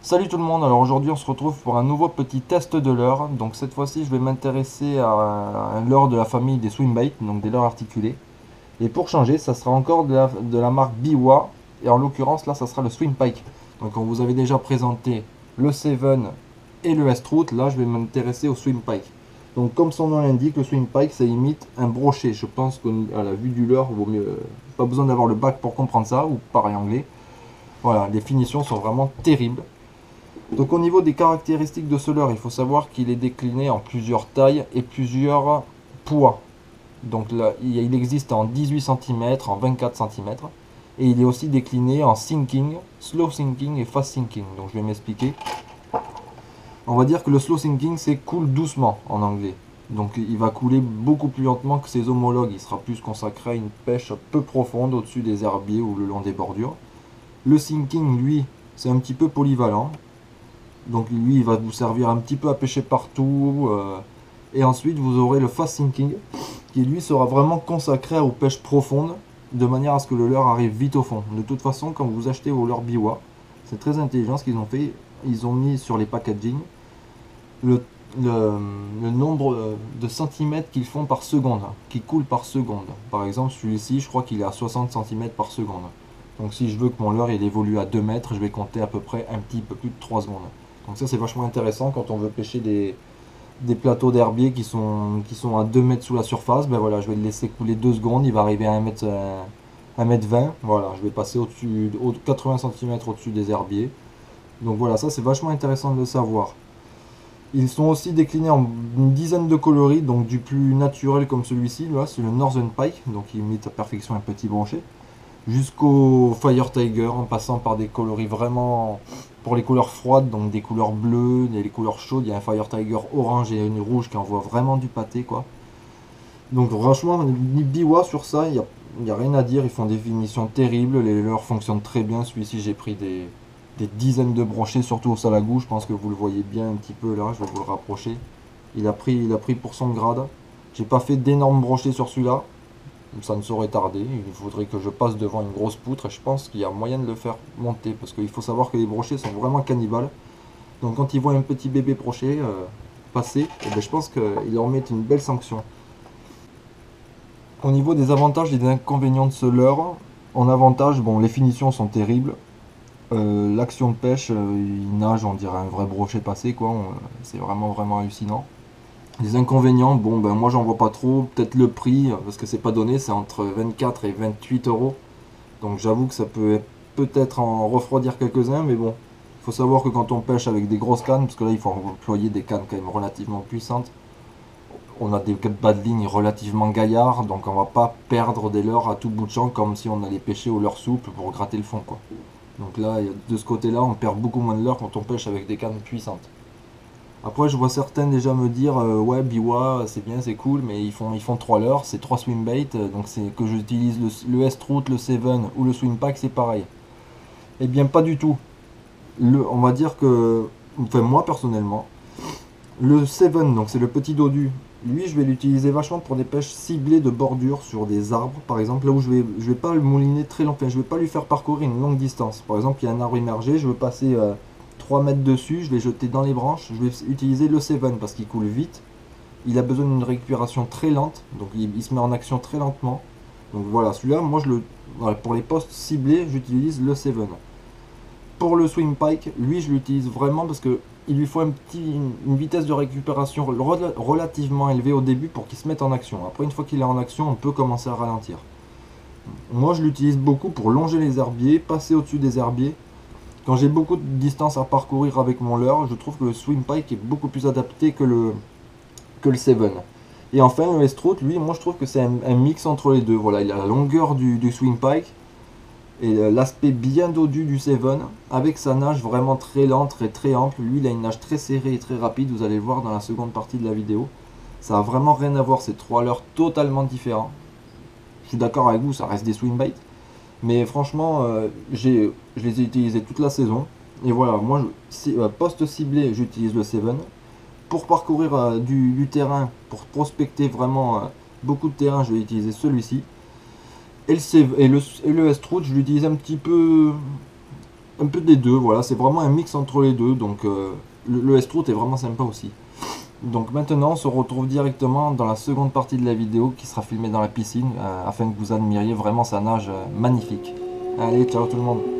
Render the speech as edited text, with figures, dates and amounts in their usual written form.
Salut tout le monde, alors aujourd'hui on se retrouve pour un nouveau petit test de leurre. Donc cette fois-ci je vais m'intéresser à un leurre de la famille des swimbaits, donc des leurres articulés. Et pour changer, ça sera encore de la marque Biwa, et en l'occurrence là ça sera le Swimpike. Donc on vous avait déjà présenté le Seven et le S-Trout, là je vais m'intéresser au Swimpike. Donc comme son nom l'indique, le Swimpike ça imite un brochet. Je pense qu'à la vue du leurre, vaut mieux, pas besoin d'avoir le bac pour comprendre ça, ou pareil anglais. Voilà, les finitions sont vraiment terribles. Donc au niveau des caractéristiques de ce leurre, il faut savoir qu'il est décliné en plusieurs tailles et plusieurs poids. Donc là, il existe en 18 cm, en 24 cm. Et il est aussi décliné en sinking, slow sinking et fast sinking. Donc je vais m'expliquer. On va dire que le slow sinking, c'est coule doucement en anglais. Donc il va couler beaucoup plus lentement que ses homologues. Il sera plus consacré à une pêche peu profonde au-dessus des herbiers ou le long des bordures. Le sinking, lui, c'est un petit peu polyvalent. Donc lui, il va vous servir un petit peu à pêcher partout. Et ensuite, vous aurez le fast sinking, qui lui sera vraiment consacré aux pêches profondes, de manière à ce que le leurre arrive vite au fond. De toute façon, quand vous achetez vos leurres Biwa, c'est très intelligent ce qu'ils ont fait. Ils ont mis sur les packaging le, le nombre de centimètres qu'ils font par seconde, qui coulent par seconde. Par exemple, celui-ci, je crois qu'il est à 60 centimètres par seconde. Donc si je veux que mon leurre il évolue à 2 mètres, je vais compter à peu près un petit peu plus de 3 secondes. Donc ça c'est vachement intéressant quand on veut pêcher des plateaux d'herbier qui sont à 2 mètres sous la surface. Ben voilà, je vais le laisser couler 2 secondes, il va arriver à 1 mètre 20. Voilà, je vais passer au-dessus, 80 centimètres au-dessus des herbiers. Donc voilà, ça c'est vachement intéressant de le savoir. Ils sont aussi déclinés en une dizaine de coloris, donc du plus naturel comme celui-ci, là, c'est le Northern Pike, donc il imite à perfection un petit brochet, jusqu'au Fire Tiger, en passant par des coloris vraiment pour les couleurs froides, donc des couleurs bleues, des couleurs chaudes. Il y a un Fire Tiger orange et une rouge qui envoie vraiment du pâté, quoi. Donc franchement, Biwa sur ça, il y a rien à dire. Ils font des finitions terribles, les leurres fonctionnent très bien. Celui-ci, j'ai pris des dizaines de brochets, surtout au salagou. Je pense que vous le voyez bien un petit peu là, je vais vous le rapprocher. Il a pris pour son grade. J'ai pas fait d'énormes brochets sur celui-là, ça ne saurait tarder. Il faudrait que je passe devant une grosse poutre et je pense qu'il y a moyen de le faire monter, parce qu'il faut savoir que les brochets sont vraiment cannibales. Donc quand ils voient un petit bébé brochet passer, eh ben, je pense qu'ils leur mettent une belle sanction. Au niveau des avantages et des inconvénients de ce leurre, en avantage, bon, les finitions sont terribles. L'action de pêche, il nage, on dirait un vrai brochet passé, quoi. C'est vraiment vraiment hallucinant. Les inconvénients, bon ben moi j'en vois pas trop, peut-être le prix, parce que c'est pas donné, c'est entre 24 et 28 euros. Donc j'avoue que ça peut-être en refroidir quelques-uns, mais bon, il faut savoir que quand on pêche avec des grosses cannes, parce que là il faut employer des cannes quand même relativement puissantes, on a des bas de ligne relativement gaillards, donc on va pas perdre des leurres à tout bout de champ comme si on allait pêcher au leurre souple pour gratter le fond, quoi. Donc là, de ce côté-là, on perd beaucoup moins de leurres quand on pêche avec des cannes puissantes. Après, je vois certains déjà me dire ouais, Biwa, c'est bien, c'est cool, mais ils font 3 leurres, c'est 3 swimbaits, donc c'est que j'utilise le S-Trout, le Seven ou le Swimpack, c'est pareil. Eh bien, pas du tout. On va dire que, enfin, moi personnellement, le Seven, donc c'est le petit dodu, lui, je vais l'utiliser vachement pour des pêches ciblées de bordure sur des arbres, par exemple, là où je vais pas le mouliner très longtemps, je vais pas lui faire parcourir une longue distance. Par exemple, il y a un arbre immergé, je veux passer 3 mètres dessus, je vais jeter dans les branches, je vais utiliser le Seven parce qu'il coule vite. Il a besoin d'une récupération très lente, donc il se met en action très lentement. Donc voilà, celui-là, moi voilà, pour les postes ciblés, j'utilise le Seven. Pour le Swim Pike, lui, je l'utilise vraiment parce que il lui faut une vitesse de récupération relativement élevée au début pour qu'il se mette en action. Après, une fois qu'il est en action, on peut commencer à ralentir. Moi, je l'utilise beaucoup pour longer les herbiers, passer au-dessus des herbiers. Quand j'ai beaucoup de distance à parcourir avec mon leurre, je trouve que le Swim Pike est beaucoup plus adapté que le Seven. Et enfin, le S-Trout, lui, moi je trouve que c'est un mix entre les deux. Voilà, il a la longueur du Swim Pike et l'aspect bien dodu du Seven, avec sa nage vraiment très lente, très, très ample. Lui, il a une nage très serrée et très rapide, vous allez le voir dans la seconde partie de la vidéo. Ça a vraiment rien à voir, c'est 3 leurres totalement différents. Je suis d'accord avec vous, ça reste des swimbaits. Mais franchement, je les ai utilisés toute la saison. Et voilà, moi, poste ciblé, j'utilise le Seven. Pour parcourir du terrain, pour prospecter vraiment beaucoup de terrain, je vais utiliser celui-ci. Et le S-Trout, je l'utilise un petit peu un peu des deux, voilà, c'est vraiment un mix entre les deux, donc le S-Trout est vraiment sympa aussi. Donc maintenant on se retrouve directement dans la seconde partie de la vidéo qui sera filmée dans la piscine afin que vous admiriez vraiment sa nage magnifique. Allez, ciao tout le monde.